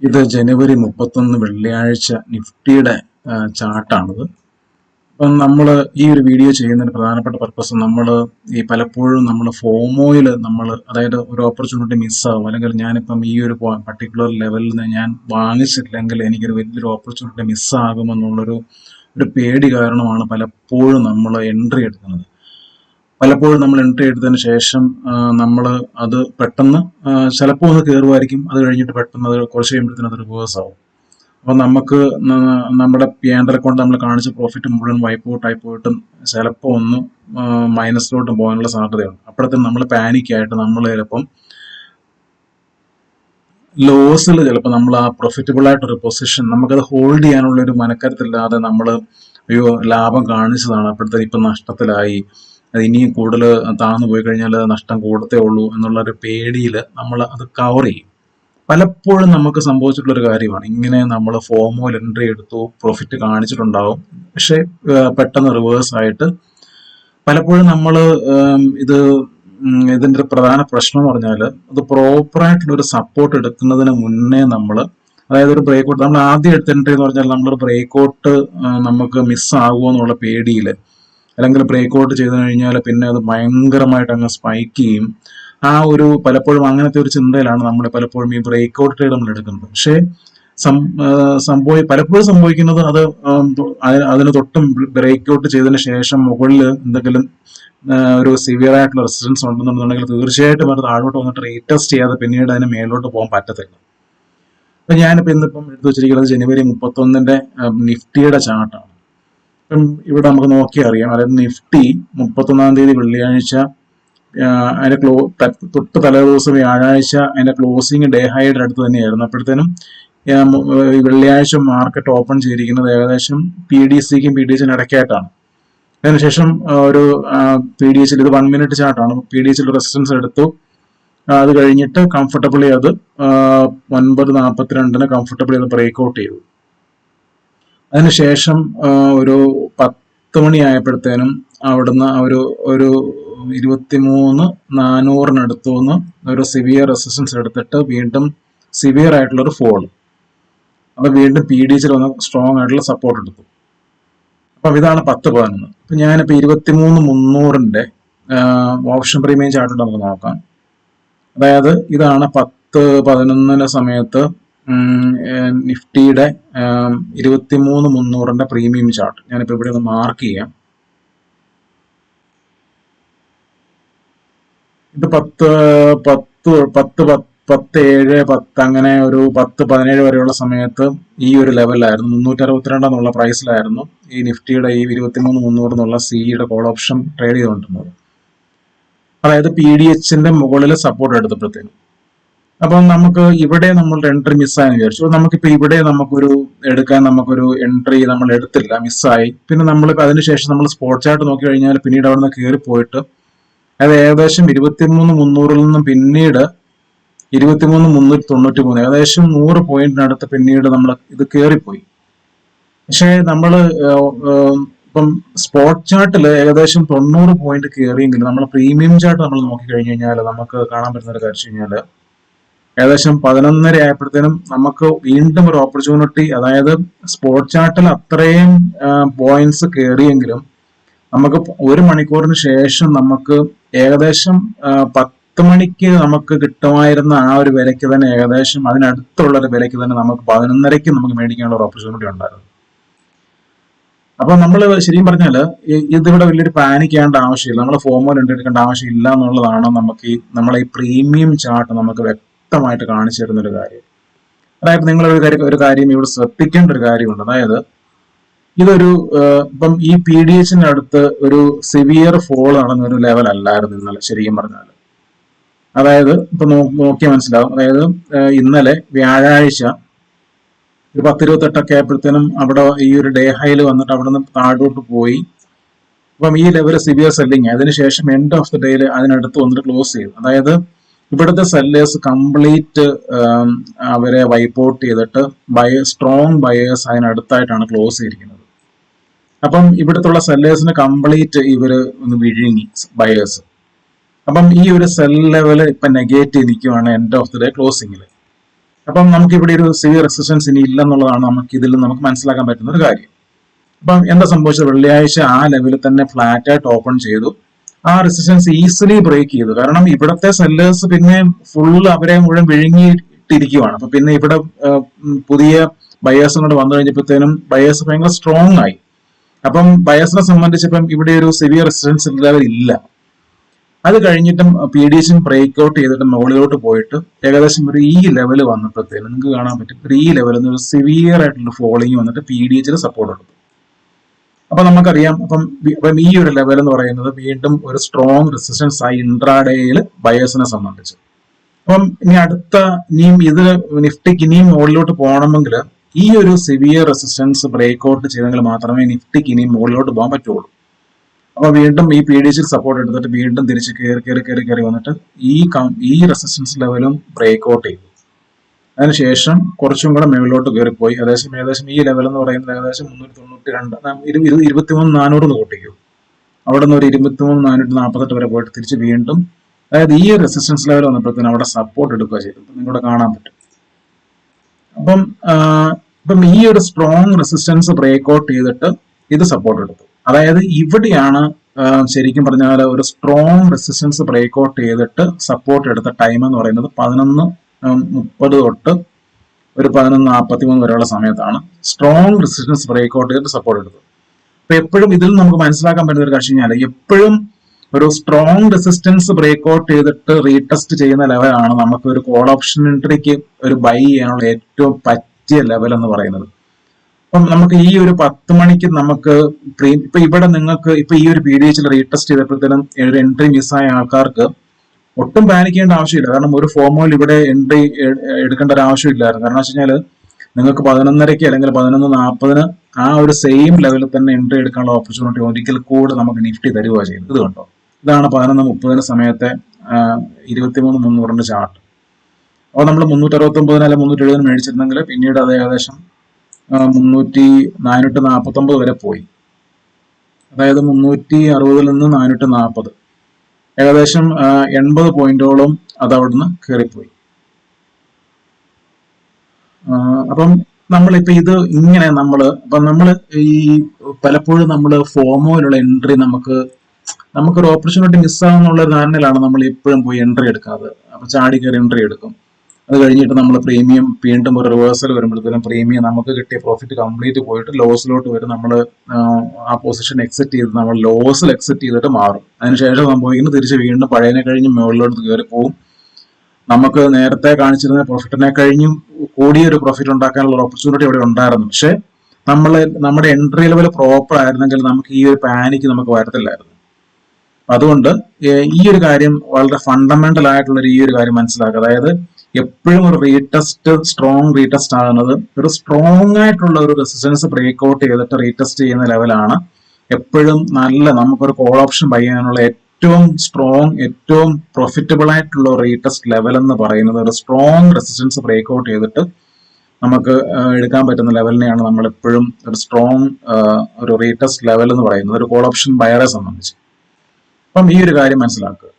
ഇത് ജനുവരി 31 വെള്ളിയാഴ്ച നിഫ്റ്റിയുടെ ചാർട്ടാണിത്. അപ്പം നമ്മൾ ഈ ഒരു വീഡിയോ ചെയ്യുന്നതിന് പ്രധാനപ്പെട്ട പർപ്പസ് ഈ പലപ്പോഴും നമ്മൾ ഫോമോയിൽ അതായത് ഒരു ഓപ്പർച്യൂണിറ്റി മിസ്സാവും, അല്ലെങ്കിൽ ഞാനിപ്പം ഈ ഒരു പർട്ടിക്കുലർ ലെവലിൽ നിന്ന് ഞാൻ വാങ്ങിച്ചിട്ടില്ലെങ്കിൽ എനിക്കൊരു വലിയൊരു ഓപ്പർച്യൂണിറ്റി മിസ്സാകുമെന്നുള്ളൊരു പേടി കാരണമാണ് പലപ്പോഴും നമ്മൾ എൻട്രി എടുക്കുന്നത്. പലപ്പോഴും നമ്മൾ എൻട്രി എടുത്തതിന് ശേഷം നമ്മൾ അത് പെട്ടെന്ന് ചിലപ്പോൾ ഒന്ന് കയറുമായിരിക്കും, അത് കഴിഞ്ഞിട്ട് പെട്ടെന്ന് അത് കുറച്ച് കഴിയുമ്പോഴത്തേനും അത് റിവേഴ്സ് ആവും. അപ്പം നമുക്ക് നമ്മുടെ P&L അക്കൗണ്ട് നമ്മൾ കാണിച്ച പ്രോഫിറ്റ് മുഴുവൻ വൈപ്പ് ഔട്ട് ആയി പോയിട്ടും ചിലപ്പോൾ ഒന്ന് മൈനസിലോട്ട് പോകാനുള്ള സാധ്യതയുണ്ട്. അപ്പോഴത്തേനും നമ്മൾ പാനിക്കായിട്ട് നമ്മൾ ചിലപ്പം ലോസിൽ ചിലപ്പോൾ നമ്മൾ ആ പ്രൊഫിറ്റബിൾ ആയിട്ടൊരു പൊസിഷൻ നമുക്കത് ഹോൾഡ് ചെയ്യാനുള്ള ഒരു മനക്കരുത്തില്ലാതെ അയ്യോ ലാഭം കാണിച്ചതാണ്, അപ്പോഴത്തേക്കും ഇപ്പം നഷ്ടത്തിലായി, അത് ഇനിയും കൂടുതൽ താഴ്ന്നു പോയി കഴിഞ്ഞാൽ നഷ്ടം കൂടത്തേ ഉള്ളൂ എന്നുള്ളൊരു പേടിയിൽ നമ്മൾ അത് കവർ ചെയ്യും. പലപ്പോഴും നമുക്ക് സംഭവിച്ചിട്ടുള്ളൊരു കാര്യമാണ്, ഇങ്ങനെ നമ്മൾ ഫോമോയിൽ എൻട്രി എടുത്തു, പ്രോഫിറ്റ് കാണിച്ചിട്ടുണ്ടാവും, പക്ഷെ പെട്ടെന്ന് റിവേഴ്സ് ആയിട്ട് പലപ്പോഴും നമ്മൾ ഇതിൻ്റെ ഒരു പ്രധാന പ്രശ്നം എന്ന് പറഞ്ഞാൽ അത് പ്രോപ്പറായിട്ടുള്ള ഒരു സപ്പോർട്ട് എടുക്കുന്നതിന് മുന്നേ അതായത് ഒരു ബ്രേക്ക് ഔട്ട് നമ്മൾ ആദ്യം എടുത്ത എൻട്രി എന്ന് പറഞ്ഞാൽ നമ്മളൊരു ബ്രേക്ക് ഔട്ട് നമുക്ക് മിസ്സാകുമോ എന്നുള്ള പേടിയിൽ, അല്ലെങ്കിൽ ബ്രേക്ക് ഔട്ട് ചെയ്ത് കഴിഞ്ഞാൽ പിന്നെ അത് ഭയങ്കരമായിട്ട് അങ്ങ് സ്പൈക്ക് ചെയ്യും. പലപ്പോഴും അങ്ങനത്തെ ഒരു ചിന്തയിലാണ് നമ്മൾ പലപ്പോഴും ഈ ബ്രേക്ക് ഔട്ട് ട്രേഡ് നമ്മൾ എടുക്കുന്നത്. പക്ഷേ പലപ്പോഴും സംഭവിക്കുന്നത് അതിന് തൊട്ടും ബ്രേക്ക് ഔട്ട് ചെയ്തതിന് ശേഷം മുകളിൽ എന്തെങ്കിലും ഒരു സിവിയർ ആയിട്ടുള്ള റെസിസ്റ്റൻസ് ഉണ്ടെന്നുണ്ടെങ്കിൽ തീർച്ചയായിട്ടും അത് താഴോട്ട് വന്നിട്ട് റീടെസ്റ്റ് ചെയ്യാതെ പിന്നീട് അതിന് മേലോട്ട് പോകാൻ പറ്റത്തില്ല. അപ്പൊ ഞാനിപ്പോൾ ഇന്നിപ്പം എടുത്തു വെച്ചിരിക്കുന്നത് ജനുവരി 31 നിഫ്റ്റിയുടെ ചാർട്ടാണ്. ഇപ്പം ഇവിടെ നമുക്ക് നോക്കി അറിയാം, അതായത് നിഫ്റ്റി 31 വെള്ളിയാഴ്ച അതിന്റെ തൊട്ട് തലേദിവസം വ്യാഴാഴ്ച അതിന്റെ ക്ലോസിങ് ഡേ ഹൈയുടെ അടുത്ത് തന്നെയായിരുന്നു. അപ്പോഴത്തേനും വെള്ളിയാഴ്ച മാർക്കറ്റ് ഓപ്പൺ ചെയ്തിരിക്കുന്നത് ഏകദേശം PDCക്കും PDHനും ഇടയ്ക്കായിട്ടാണ്. അതിനുശേഷം ഒരു PDH ഇത് 1 മിനിറ്റ് ചാർട്ടാണ്. PDH റെസിസ്റ്റൻസ് എടുത്തു, അത് കഴിഞ്ഞിട്ട് കംഫർട്ടബിളി അത് 9:42 കംഫർട്ടബിളി അത് ബ്രേക്ക് ഔട്ട് ചെയ്തു. അതിനുശേഷം ഒരു 10 മണിയായപ്പോഴത്തേനും അവിടുന്ന് ഒരു 23,400 ഒരു സിവിയർ റെസിസ്റ്റൻസ് എടുത്തിട്ട് വീണ്ടും സിവിയർ ആയിട്ടുള്ളൊരു ഫോൾ, അത് വീണ്ടും PDH വന്ന് സ്ട്രോങ് ആയിട്ടുള്ള സപ്പോർട്ട് എടുത്തു. അപ്പം ഇതാണ് 10-11. അപ്പം ഞാനിപ്പോൾ 23,300 ഓപ്ഷൻ പ്രീമിയം ചാർട്ട് നമുക്ക് നോക്കാം. അതായത് ഇതാണ് 10-11 സമയത്ത് നിഫ്റ്റിയുടെ 23,300 പ്രീമിയം ചാർട്ട്. ഞാനിപ്പോൾ ഇവിടെ ഒന്ന് മാർക്ക് ചെയ്യാം. ഇത് 10-10-10-10-10 അങ്ങനെ ഒരു 10-17 വരെയുള്ള സമയത്ത് ഈ ഒരു ലെവലിലായിരുന്നു, 362 എന്നുള്ള പ്രൈസിലായിരുന്നു ഈ നിഫ്റ്റിയുടെ ഈ 23,300 എന്നുള്ള സിയുടെ കോൾ ഓപ്ഷൻ ട്രേഡ് ചെയ്തുകൊണ്ടിരുന്നത്. അതായത് PDHന്റെ മുകളിൽ സപ്പോർട്ട് എടുത്തപ്പോഴത്തേനും. അപ്പം നമുക്ക് ഇവിടെ നമ്മൾ എൻട്രി മിസ്സായെന്ന് വിചാരിച്ചു. നമുക്കിപ്പോൾ ഇവിടെ നമുക്കൊരു എൻട്രി നമ്മൾ എടുത്തില്ല, മിസ്സായി. പിന്നെ നമ്മളിപ്പോൾ അതിനുശേഷം നമ്മൾ സ്പോട്ട് ചാർട്ട് നോക്കി കഴിഞ്ഞാൽ പിന്നീട് അവിടെ നിന്ന് കയറി പോയിട്ട് അത് ഏകദേശം 23,300 നിന്നും പിന്നീട് 23,393 ഏകദേശം 100 പോയിന്റിനടുത്ത് പിന്നീട് നമ്മൾ ഇത് കയറിപ്പോയി. പക്ഷേ ഇപ്പം സ്പോട്ട് ചാർട്ടിൽ ഏകദേശം 90 പോയിന്റ് കയറിയെങ്കിലും നമ്മൾ പ്രീമിയം ചാർട്ട് നമ്മൾ നോക്കി കഴിഞ്ഞു കഴിഞ്ഞാൽ നമുക്ക് കാണാൻ പറ്റുന്ന ഒരു കാര്യം കഴിഞ്ഞാൽ ഏകദേശം 11:30 ആയപ്പോഴത്തേനും നമുക്ക് വീണ്ടും ഒരു ഓപ്പർച്യൂണിറ്റി, അതായത് സ്പോട്ട് ചാർട്ടിൽ അത്രയും പോയിന്റ്സ് കയറിയെങ്കിലും നമുക്ക് 1 മണിക്കൂറിന് ശേഷം നമുക്ക് ഏകദേശം 10 മണിക്ക് നമുക്ക് കിട്ടുമായിരുന്ന ആ ഒരു വിലയ്ക്ക് തന്നെ, ഏകദേശം അതിനടുത്തുള്ള ഒരു വിലയ്ക്ക് തന്നെ നമുക്ക് 11:30 നമുക്ക് മേടിക്കാനുള്ള ഒരു ഓപ്പർച്യൂണിറ്റി ഉണ്ടായിരുന്നു. അപ്പൊ നമ്മൾ ശരിക്കും പറഞ്ഞാല് ഇതിവിടെ വലിയൊരു പാനിക് ചെയ്യേണ്ട ആവശ്യമില്ല, നമ്മൾ ഫോമോയിൽ എടുക്കേണ്ട ആവശ്യമില്ല എന്നുള്ളതാണ് നമ്മളെ ഈ പ്രീമിയം ചാർട്ട് നമുക്ക് വ്യക്തമായിട്ട് കാണിച്ചു തരുന്ന ഒരു കാര്യം. അതായത് നിങ്ങൾ ഒരു കാര്യം ഇവിടെ ശ്രദ്ധിക്കേണ്ട ഒരു കാര്യമുണ്ട്. അതായത് ഇപ്പം ഈ PDHന്റെ അടുത്ത് ഒരു സിവിയർ ഫോൾ നടന്ന ഒരു ലെവൽ അല്ലായിരുന്നു ഇന്നലെ ശരിക്കും പറഞ്ഞാൽ. അതായത് ഇപ്പൊ നോക്കിയാൽ മനസ്സിലാവും. അതായത് ഇന്നലെ വ്യാഴാഴ്ച ഒരു 10:28 ആയപ്പോഴത്തേനും അവിടെ ഈ ഒരു ഡേ ഹൈയിൽ വന്നിട്ട് അവിടെ നിന്ന് താഴോട്ട് പോയി. അപ്പം ഈ ലെവൽ സിവിയർ സെല്ലിങ്, അതിനുശേഷം എൻഡ് ഓഫ് ദി ഡേയിൽ അതിനടുത്ത് വന്നിട്ട് ക്ലോസ് ചെയ്തു. അതായത് ഇവിടുത്തെ സെല്ലേഴ്സ് കംപ്ലീറ്റ് അവരെ വൈപ്പ് ഔട്ട് ചെയ്തിട്ട് സ്ട്രോങ് ബയേഴ്സ് അതിനടുത്തായിട്ടാണ് ക്ലോസ് ചെയ്തിരിക്കുന്നത്. അപ്പം ഇവിടുത്തുള്ള സെല്ലേഴ്സിന് കംപ്ലീറ്റ് ഇവര് ഒന്ന് വിഴുങ്ങി ബയേഴ്സ്. അപ്പം ഈ ഒരു സെൽ ലെവൽ ഇപ്പൊ നെഗേറ്റ് നിൽക്കുവാണ് എൻഡ് ഓഫ് ദി ഡേ ക്ലോസിംഗിൽ. അപ്പം നമുക്ക് ഇവിടെ ഒരു സിവിയർ റെസിസ്റ്റൻസ് ഇനി ഇല്ലെന്നുള്ളതാണ് നമുക്ക് ഇതിൽ നമുക്ക് മനസ്സിലാക്കാൻ പറ്റുന്ന ഒരു കാര്യം. അപ്പം എന്താ സംഭവിച്ചത്? വെള്ളിയാഴ്ച ആ ലെവലിൽ തന്നെ ഫ്ലാറ്റ് ആയിട്ട് ഓപ്പൺ ചെയ്തു. ആ റെസിസ്റ്റൻസ് ഈസിലി ബ്രേക്ക് ചെയ്തു. കാരണം ഇവിടത്തെ സെല്ലേഴ്സ് പിന്നെ ഫുൾ അവരെ മുഴുവൻ വിഴുങ്ങിയിട്ടിരിക്കുവാണ്. അപ്പൊ പിന്നെ ഇവിടെ പുതിയ ബയേഴ്സും കൂടെ വന്നു കഴിഞ്ഞപ്പോഴത്തേനും ബയേഴ്സ് ഭയങ്കര സ്ട്രോങ് ആയി. അപ്പം ബയേഴ്സിനെ സംബന്ധിച്ച് ഇപ്പം ഇവിടെ ഒരു സിവിയർ റെസിസ്റ്റൻസ് ലെവൽ ഇല്ല. അത് കഴിഞ്ഞിട്ടും പി ഡി എച്ചും ബ്രേക്ക് ഔട്ട് ചെയ്തിട്ട് മുകളിലോട്ട് പോയിട്ട് ഏകദേശം ഒരു ഈ ലെവൽ വന്നപ്പോഴത്തേനും നിങ്ങൾക്ക് കാണാൻ പറ്റും ഒരു ഈ ലെവലിൽ നിന്ന് ഒരു സിവിയർ ആയിട്ടുള്ള ഫോളിങ് വന്നിട്ട് പി ഡി എച്ചിൽ സപ്പോർട്ട് എടുക്കും. അപ്പൊ നമുക്കറിയാം അപ്പം ഈ ഒരു ലെവൽ എന്ന് പറയുന്നത് വീണ്ടും ഒരു സ്ട്രോങ് റെസിസ്റ്റൻസ് ആയി ഇൻട്രാഡേയിൽ ബയേഴ്സിനെ സംബന്ധിച്ച്. അപ്പം ഇനിയും ഇത് നിഫ്റ്റിക്ക് ഇനിയും മുകളിലോട്ട് പോകണമെങ്കിൽ ഈ ഒരു സിവിയർ റെസിസ്റ്റൻസ് ബ്രേക്ക് ഔട്ട് ചെയ്തെങ്കിൽ മാത്രമേ നിഫ്റ്റിക്ക് ഇനിയും മുകളിലോട്ട് പോകാൻ പറ്റുള്ളൂ. അപ്പൊ വീണ്ടും ഈ പി ഡി എച്ചിൽ സപ്പോർട്ട് എടുത്തിട്ട് വീണ്ടും തിരിച്ച് കയറി വന്നിട്ട് ഈ റെസിസ്റ്റൻസ് ലെവലും ബ്രേക്ക് ഔട്ട് ചെയ്തു. അതിനുശേഷം കുറച്ചും കൂടെ മുകളിലോട്ട് കയറിപ്പോയി. ഏകദേശം ഈ ലെവൽ എന്ന് പറയുന്നത് ഏകദേശം 392 23,400 കൂട്ടിക്കും. അവിടെ നിന്ന് ഒരു 23,448 വരെ പോയിട്ട് തിരിച്ച് വീണ്ടും, അതായത് ഈ റെസിസ്റ്റൻസ് ലെവൽ വന്നപ്പോഴത്തേനും അവിടെ സപ്പോർട്ട് എടുക്കുക ചെയ്തു. നിങ്ങളുടെ കാണാൻ പറ്റും. അപ്പം ഈ ഒരു സ്ട്രോങ് റെസിസ്റ്റൻസ് ബ്രേക്ക് ഔട്ട് ചെയ്തിട്ട് ഇത് സപ്പോർട്ട് എടുത്തു. അതായത് ഇവിടെയാണ് ശരിക്കും പറഞ്ഞാൽ ഒരു സ്ട്രോങ് റെസിസ്റ്റൻസ് ബ്രേക്ക് ഔട്ട് ചെയ്തിട്ട് സപ്പോർട്ട് എടുത്ത ടൈം എന്ന് പറയുന്നത് 11:30 തൊട്ട് ഒരു 11:43 വരെയുള്ള സമയത്താണ് സ്ട്രോങ് റെസിസ്റ്റൻസ് ബ്രേക്ക് ഔട്ട് ചെയ്തിട്ട് സപ്പോർട്ട് എടുത്തത്. അപ്പൊ എപ്പോഴും ഇതിൽ നമുക്ക് മനസ്സിലാക്കാൻ പറ്റുന്ന ഒരു കാര്യം കഴിഞ്ഞാൽ എപ്പോഴും ഒരു സ്ട്രോങ് റെസിസ്റ്റൻസ് ബ്രേക്ക് ഔട്ട് ചെയ്തിട്ട് റീടെസ്റ്റ് ചെയ്യുന്ന ലെവലാണ് നമുക്ക് ഒരു കോൾ ഓപ്ഷൻ എൻട്രിക്ക് ഒരു ബൈ ചെയ്യാനുള്ള ഏറ്റവും പറ്റിയ ലെവൽ എന്ന് പറയുന്നത്. അപ്പം നമുക്ക് ഈ ഒരു 10 മണിക്ക് നമുക്ക് ഇപ്പൊ ഇവിടെ നിങ്ങൾക്ക് ഇപ്പൊ ഈ ഒരു പി ഡി എച്ചിൽ റീടെസ്റ്റ് ചെയ്തപ്പോഴത്തേനും ഒരു എൻട്രി മിസ്സായ ആൾക്കാർക്ക് ഒട്ടും പാനിക് ചെയ്യേണ്ട ആവശ്യമില്ല. കാരണം ഒരു ഫോമോയിൽ ഇവിടെ എൻട്രി എടുക്കേണ്ട ഒരു ആവശ്യമില്ലായിരുന്നു. കാരണം വെച്ച് കഴിഞ്ഞാൽ നിങ്ങൾക്ക് 11:30 അല്ലെങ്കിൽ 11:40 ആ ഒരു സെയിം ലെവലിൽ തന്നെ എൻട്രി എടുക്കാനുള്ള ഓപ്പർച്യൂണിറ്റി ഒരിക്കൽ കൂടെ നമുക്ക് നിഫ്റ്റി തരുക ചെയ്യുന്നത്. ഇത് കണ്ടോ, ഇതാണ് 11:30 സമയത്തെ 23,300 ചാർട്ട്. അപ്പോൾ നമ്മൾ 369 അല്ലെങ്കിൽ 370 മേടിച്ചിരുന്നെങ്കിൽ പിന്നീട് അത് ഏകദേശം 449 വരെ പോയി. അതായത് 360 നിന്ന് 440, ഏകദേശം 80 പോയിന്റോളം അത് അവിടുന്ന് കയറിപ്പോയി. അപ്പം നമ്മളിപ്പോ ഇത് ഇങ്ങനെ നമ്മൾ ഈ പലപ്പോഴും നമ്മൾ ഫോമോയിലുള്ള എൻട്രി നമുക്കൊരു ഓപ്പർച്യൂണിറ്റി മിസ്സാകുന്നുള്ള ധാരണയിലാണ് നമ്മൾ എപ്പോഴും പോയി എൻട്രി എടുക്കാതെ. അപ്പൊ ചാടി കയറി എൻട്രി എടുക്കും. അത് കഴിഞ്ഞിട്ട് നമ്മൾ പ്രീമിയം വീണ്ടും ഒരു റിവേഴ്സൽ വരുമ്പോഴത്തേനും പ്രീമിയം നമുക്ക് കിട്ടിയ പ്രോഫിറ്റ് കംപ്ലീറ്റ് പോയിട്ട് ലോസിലോട്ട് വരും. നമ്മൾ ആ പൊസിഷൻ എക്സിറ്റ് ചെയ്ത് നമ്മൾ ലോസിൽ എക്സിറ്റ് ചെയ്തിട്ട് മാറും. അതിനുശേഷം സംഭവിക്കുന്നത് തിരിച്ച് വീണ്ടും പഴയതിനെ കഴിഞ്ഞ് മുകളിലോട്ട് കയറി പോകും. നമുക്ക് നേരത്തെ കാണിച്ചിരുന്ന പ്രോഫിറ്റിനെ കഴിഞ്ഞും കൂടിയൊരു പ്രോഫിറ്റ് ഉണ്ടാക്കാനുള്ള ഓപ്പർച്യൂണിറ്റി അവിടെ ഉണ്ടായിരുന്നു. പക്ഷെ നമ്മുടെ എൻട്രി ലെവൽ പ്രോപ്പർ ആയിരുന്നെങ്കിൽ നമുക്ക് ഈ ഒരു പാനിക്ക് നമുക്ക് വരത്തില്ലായിരുന്നു. അതുകൊണ്ട് ഈ ഒരു കാര്യം വളരെ ഫണ്ടമെന്റൽ ആയിട്ടുള്ള ഈ ഒരു കാര്യം മനസ്സിലാക്കുക. അതായത് എപ്പോഴും ഒരു സ്ട്രോങ് റീടെസ്റ്റ് ആകുന്നത് ഒരു സ്ട്രോങ് ആയിട്ടുള്ള ഒരു റെസിസ്റ്റൻസ് ബ്രേക്ക് ഔട്ട് ചെയ്തിട്ട് റീടെസ്റ്റ് ചെയ്യുന്ന ലെവലാണ് എപ്പോഴും നമുക്കൊരു കോൾ ഓപ്ഷൻ ബൈ ചെയ്യാനുള്ള ഏറ്റവും സ്ട്രോങ്, ഏറ്റവും പ്രോഫിറ്റബിൾ ആയിട്ടുള്ള റീടെസ്റ്റ് ലെവൽ എന്ന് പറയുന്നത് ഒരു സ്ട്രോങ് റെസിസ്റ്റൻസ് ബ്രേക്ക് ഔട്ട് ചെയ്തിട്ട് നമുക്ക് എടുക്കാൻ പറ്റുന്ന ലെവലിനെയാണ് നമ്മൾ എപ്പോഴും ഒരു സ്ട്രോങ് ഒരു റീടെസ്റ്റ് ലെവൽ എന്ന് പറയുന്നത് ഒരു കോൾ ഓപ്ഷൻ ബയറെ സംബന്ധിച്ച്. അപ്പം ഈ ഒരു കാര്യം മനസ്സിലാക്കുക.